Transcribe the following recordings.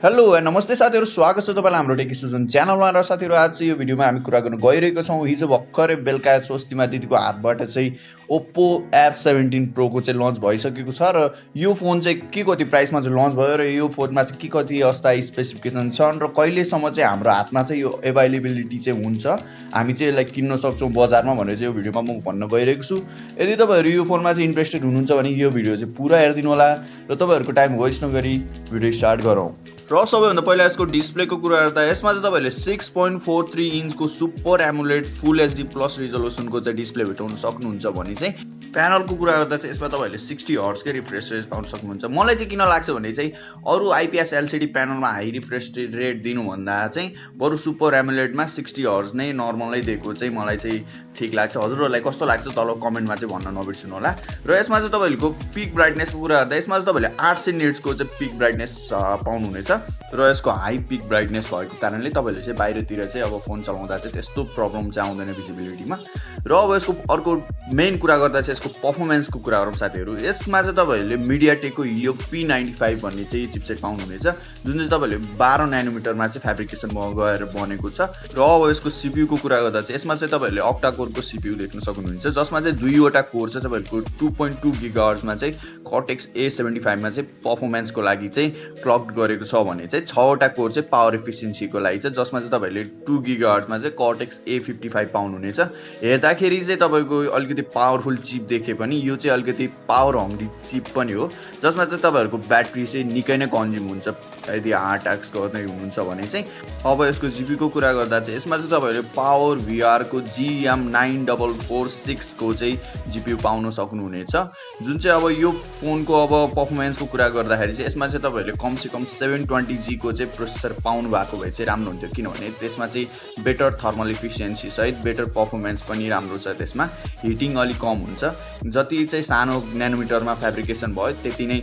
Hello and नमस्ते साथीहरु, स्वागत छ तपाईलाई हाम्रो टेकी सुजन च्यानलमा। र साथीहरु, आज चाहिँ यो भिडियोमा हामी कुरा गर्न गइरहेको छौं हिजो भर्खरै बेलुका स्वस्तिमा दिदीको हातबाट चाहिँ Oppo F17 Pro को चाहिँ लन्च भइसकेको छ र यो फोन चाहिँ के कति प्राइसमा चाहिँ लन्च भयो र यो फोनमा चाहिँ के कति अवस्था स्पेसिफिकेसन छन् र कहिलेसम्म चाहिँ हाम्रो हातमा चाहिँ यो अवेलेबिलिटी चाहिँ हुन्छ, हामी चाहिँ यसलाई किन्न सक्छौं बजारमा भनेर चाहिँ यो भिडियोमा म भन्न गइरहेको छु। यदि तपाईहरु यो फोनमा चाहिँ इन्ट्रेस्टेड हुनुहुन्छ भने यो भिडियो चाहिँ पुरा हेर्दिनु होला र तपाईहरुको टाइम वेस्ट नगरी भिडियो स्टार्ट गरौँ। र सबैभन्दा पहिला यसको डिस्प्लेको कुरा गर्दा यसमा चाहिँ तपाईले 6.43 इन्चको सुपर एमोलेड फुल एचडी प्लस रिजोल्युसनको चाहिँ डिस्प्ले भेटाउन सक्नुहुन्छ भने चाहिँ प्यानलको कुरा गर्दा चाहिँ यसमा तपाईले 60 हर्ट्ज के रिफ्रेश रेट पाउन सक्नुहुन्छ। मलाई चाहिँ किन लाग्छ भने चाहिँ अरु आइपीएस एलसीडी प्यानलमा हाई रिफ्रेश रेट दिनु भन्दा चाहिँ बरु सुपर एमोलेडमा 60 हर्ट्ज नै नर्मलै दिएको चाहिँ मलाई चाहिँ ठीक लाग्छ। हजुरहरुलाई कस्तो लाग्छ तल कमेन्टमा चाहिँ भन्न नबिर्सनु होला। र यसमा चाहिँ तपाईहरुको पिक ब्राइटनेसको कुरा गर्दा यसमा चाहिँ तपाईले 800 निट्सको चाहिँ पिक ब्राइटनेस पाउनु हुनेछ र यसको हाई पिक ब्राइटनेस भएको कारणले तपाईले चाहिँ बाहिरतिर चाहिँ अब फोन चलाउँदा चाहिँ त्यस्तो प्रब्लम चाहिँ आउँदैन भिजिबिलिटीमा। र अब यसको अर्को मेन कुरा गर्दा चाहिँ यसको परफर्मेन्सको कुरा गरौँ साथीहरु। यसमा चाहिँ तपाईहरुले MediaTekको Helio P95 भन्ने चाहिँ चिपसेट पाउनुहुनेछ, जुन चाहिँ तपाईले 12 नैनोमिटरमा चाहिँ फेब्रिकेसन गएर बनेको छ। र अब यसको CPU को कुरा गर्दा चाहिँ यसमा चाहिँ तपाईहरुले Octa-core को CPU देख्न सक्नुहुन्छ, जसमा चाहिँ दुईवटा कोर छ। तपाईहरुको 2.2 GHz मा चाहिँ Cortex A75 मा चाहिँ परफर्मेन्सको लागि चाहिँ क्लक्ड गरेको छ भने चाहिँ 6 वटा कोर चाहिँ पावर एफिसिएन्सीको लागि छ, जसमा चाहिँ तपाईहरुले 2 GHz मा चाहिँ Cortex A55 पाउनुहुनेछ। हेर्दाखेरि चाहिँ तपाईको अलिकति पावरफुल चिप देखे पनि यो चाहिँ अलिकति पावर हङ्ग्री चिप पनि हो, जसमा चाहिँ तपाईहरुको ब्याट्री चाहिँ निकै नै कन्ज्युम हुन्छ यदि हार्ड टास्क गर्दै हुनुहुन्छ भने चाहिँ। अब यसको जीपी को कुरा गर्दा चाहिँ यसमा चाहिँ तपाईहरुले PowerVR को GM9446 को चाहिँ जीपीयू पाउन सक्नुहुनेछ, जुन चाहिँ अब यो फोनको अब परफर्मेन्सको कुरा गर्दाखेरि चाहिँ यसमा चाहिँ तपाईहरुले कम से कम 720G को चाहिँ प्रोसेसर पाउनु भएको भए चाहिँ राम्रो हुन्थ्यो, किनभने त्यसमा चाहिँ बेटर थर्मल एफिसिएन्सी सहित बेटर परफर्मेन्स पनि राम्रो छ। त्यसमा हिटिङ अलि कम हुन्छ, जति चाहिँ सानो नैनोमिटरमा फेब्रिकेसन भयो त्यति नै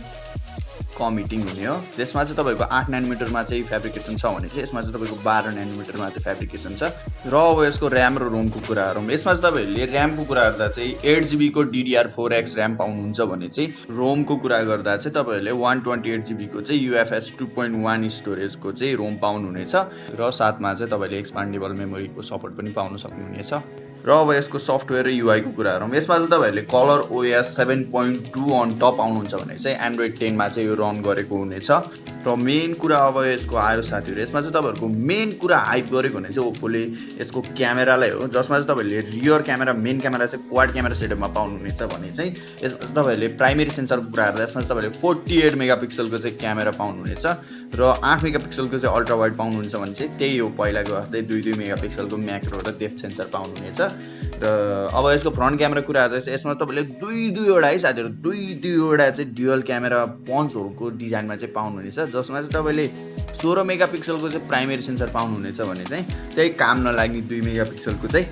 कम हिटिङ हुने हो। त्यसमा चाहिँ तपाईको 8 नैनोमिटरमा चाहिँ फेब्रिकेसन छ भने चाहिँ यसमा चाहिँ तपाईको 12 नैनोमिटरमा चाहिँ फेब्रिकेसन छ। र अब यसको र्याम र रोमको कुरा गरौँ। यसमा चाहिँ तपाईहरुले र्यामको कुरा गर्दा चाहिँ 8GB को DDR4X र्याम पाउनुहुन्छ भने चाहिँ रोमको कुरा गर्दा चाहिँ तपाईहरुले 128GB को चाहिँ UFS 2.1 स्टोरेजको चाहिँ रोम पाउनुहुनेछ र साथमा चाहिँ तपाईले एक्सपान्डेबल मेमोरीको सपोर्ट पनि पाउन सक्नुहुनेछ। र अब यसको सफ्टवेयर र युआई को कुरा गरौँ। यसमा चाहिँ तपाईहरुले ColorOS 7.2 अन टप आउनुहुन्छ भने चाहिँ Android 10 मा चाहिँ यो रन गरेको हुनेछ। र मेन कुरा अब यसको आयो साथीहरु, यसमा चाहिँ तपाईहरुको मेन कुरा हाइप गरेको भने चाहिँ ओप्पोले यसको क्यामेरालाई हो, जसमा चाहिँ तपाईहरुले रियर क्यामेरा मेन क्यामेरा चाहिँ क्वाड क्यामेरा सेटअपमा पाउनुहुनेछ भने चाहिँ यसमा चाहिँ तपाईहरुले प्राइमेरी सेन्सरको कुरा गर्दा यसमा चाहिँ तपाईहरुले 48 मेगापिक्सलको चाहिँ क्यामेरा पाउनुहुनेछ र 8 मेगापिक्सलको चाहिँ अल्ट्रा वाइड पाउनुहुन्छ भने चाहिँ त्यही हो पहिलाको जस्तै 2 मेगापिक्सलको म्याक्रो र डेप्थ सेन्सर पाउनुहुनेछ। र अब यसको फ्रन्ट क्यामेरा कुरा गर्दा चाहिँ यसमा तपाईले दुईवटा है साथीहरु, दुईवटा चाहिँ ड्युअल क्यामेरा पन्चहरुको डिजाइनमा चाहिँ पाउनुहुनेछ, जसमा चाहिँ तपाईले 16 मेगापिक्सलको चाहिँ प्राइमेरी सेन्सर पाउनुहुनेछ भने चाहिँ त्यही काम नलाग्ने 2 मेगापिक्सलको चाहिँ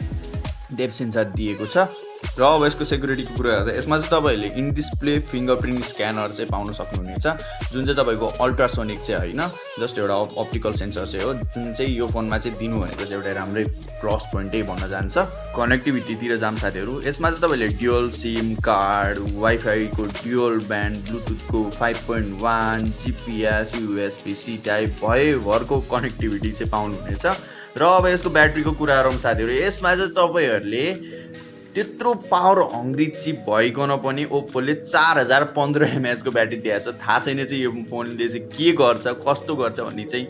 डेप्थ सेन्सर दिएको छ। र अब यसको सेक्युरिटीको कुरा गर्दा यसमा चाहिँ तपाईले इन डिस्प्ले फिंगरप्रिन्ट स्क्यानर चाहिँ पाउन सक्नुहुनेछ, जुन चाहिँ तपाईको अल्ट्रासोनिक चाहिँ हैन, जस्ट एउटा अप्टिकल सेन्सर चाहिँ हो, जुन चाहिँ यो फोनमा चाहिँ दिनु भनेको चाहिँ एउटा राम्रै प्लस पोइन्टै भन्न जान्छ। कनेक्टिभिटीतिर जाम साथीहरु, यसमा चाहिँ तपाईले ड्युअल सिम कार्ड, वाइफाई को ड्युअल ब्यान्ड, ब्लुटुथको 5.1, जीपीएस, यूएसबी-सी टाइप भरको कनेक्टिभिटी चाहिँ पाउनुहुनेछ। र अब यसको ब्याट्रीको कुरा गरौँ साथीहरु, यसमा चाहिँ तपाईहरुले त्यत्रो पावर हङ्ग्री चिप भइकन पनि ओप्पोले 4015 mAh को ब्याट्री दिएको छ। थाहा छैन चाहिँ यो फोनले चाहिँ के गर्छ कस्तो गर्छ भन्ने चाहिँ,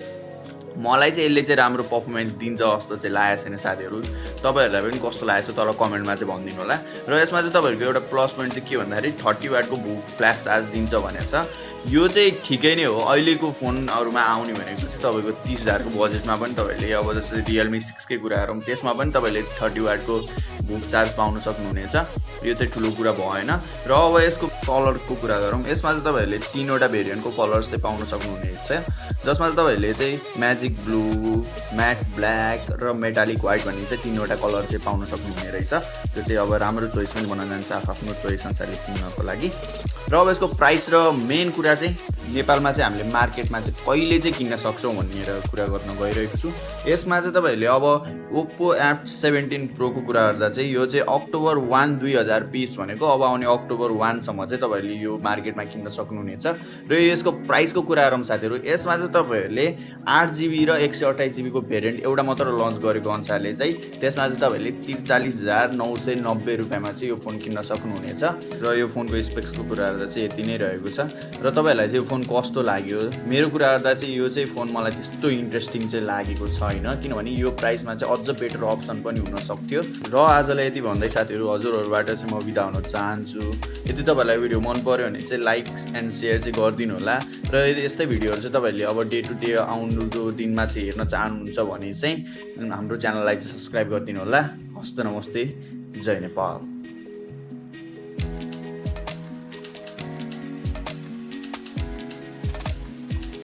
मलाई चाहिँ यसले चाहिँ राम्रो परफर्मेन्स दिन्छ जस्तो चाहिँ लागेको छैन साथीहरु। तपाईहरुलाई पनि कस्तो लागेछ तल कमेन्टमा चाहिँ भनिदिनु होला। र यसमा चाहिँ तपाईहरुको एउटा प्लस पोइन्ट चाहिँ के भन्दाखेरि 30 वाटको फ्ल्यास चार्ज दिन्छ भनेको छ। यो चाहिँ ठिकै नै हो, अहिलेको फोनहरुमा आउने भनेको चाहिँ तपाईको 30,000 को बजेटमा पनि तपाईले अब जस्तै Realme 6 कै कुरा गरौँ त्यसमा पनि तपाईले 30 वाटको बुक चार्ज पाउन सक्नुहुनेछ। यो चाहिँ ठुलो कुरा भएन। र अब यसको कलरको कुरा गरौँ। यसमा चाहिँ तपाईहरुले 3वटा भेरिएन्टको कलर्स चाहिँ पाउन सक्नुहुनेछ, जसमा चाहिँ तपाईहरुले चाहिँ म्याजिक ब्लू, म्याट ब्ल्याक र मेटालिक व्हाइट भन्ने चाहिँ 3वटा कलर चाहिँ पाउन सक्नुहुने रहेछ। त्यो चाहिँ अब राम्रो चोइस पनि बन्न जान्छ आफ्नो चोइस अनुसारले किन्नको लागि। र अब यसको प्राइस र मेन कुरा कुरा चाहिँ नेपालमा चाहिँ हामीले मार्केटमा चाहिँ कहिले चाहिँ किन्न सक्छौँ भनेर कुरा गर्न गइरहेको छु। यसमा चाहिँ तपाईँहरूले अब Oppo F17 प्रोको कुरा गर्दा चाहिँ यो चाहिँ अक्टोबर 1 2020 भनेको अब आउने अक्टोबर 1 सम्म चाहिँ तपाईँहरूले यो मार्केटमा किन्न सक्नुहुनेछ। र यसको प्राइसको कुरा गरौँ साथीहरू, यसमा चाहिँ तपाईँहरूले 8GB र 128GB को भेरिएन्ट एउटा मात्र लन्च गरेको अनुसारले चाहिँ त्यसमा चाहिँ तपाईँहरूले 43,990 रुपियाँमा चाहिँ यो फोन किन्न सक्नुहुनेछ। र यो फोनको स्पेक्सको कुरा गर्दा चाहिँ यति नै रहेको छ। र तपाईँहरूलाई चाहिँ यो फोन कस्तो लाग्यो? मेरो कुरा गर्दा चाहिँ यो चाहिँ फोन मलाई त्यस्तो इन्ट्रेस्टिङ चाहिँ लागेको छैन, किनभने यो प्राइसमा चाहिँ अझ बेटर अप्सन पनि हुन सक्थ्यो। र आजलाई यति भन्दै साथीहरू हजुरहरूबाट चाहिँ म बिदा हुन चाहन्छु। यदि तपाईँलाई भिडियो मन पर्यो भने चाहिँ लाइक एन्ड सेयर चाहिँ गरिदिनु होला। र यस्तै भिडियोहरू चाहिँ तपाईँहरूले अब डे टु डे आउँदो दिनमा चाहिँ हेर्न चाहनुहुन्छ भने चाहिँ हाम्रो च्यानललाई चाहिँ सब्सक्राइब गरिदिनु होला। हस्त नमस्ते, जय नेपाल।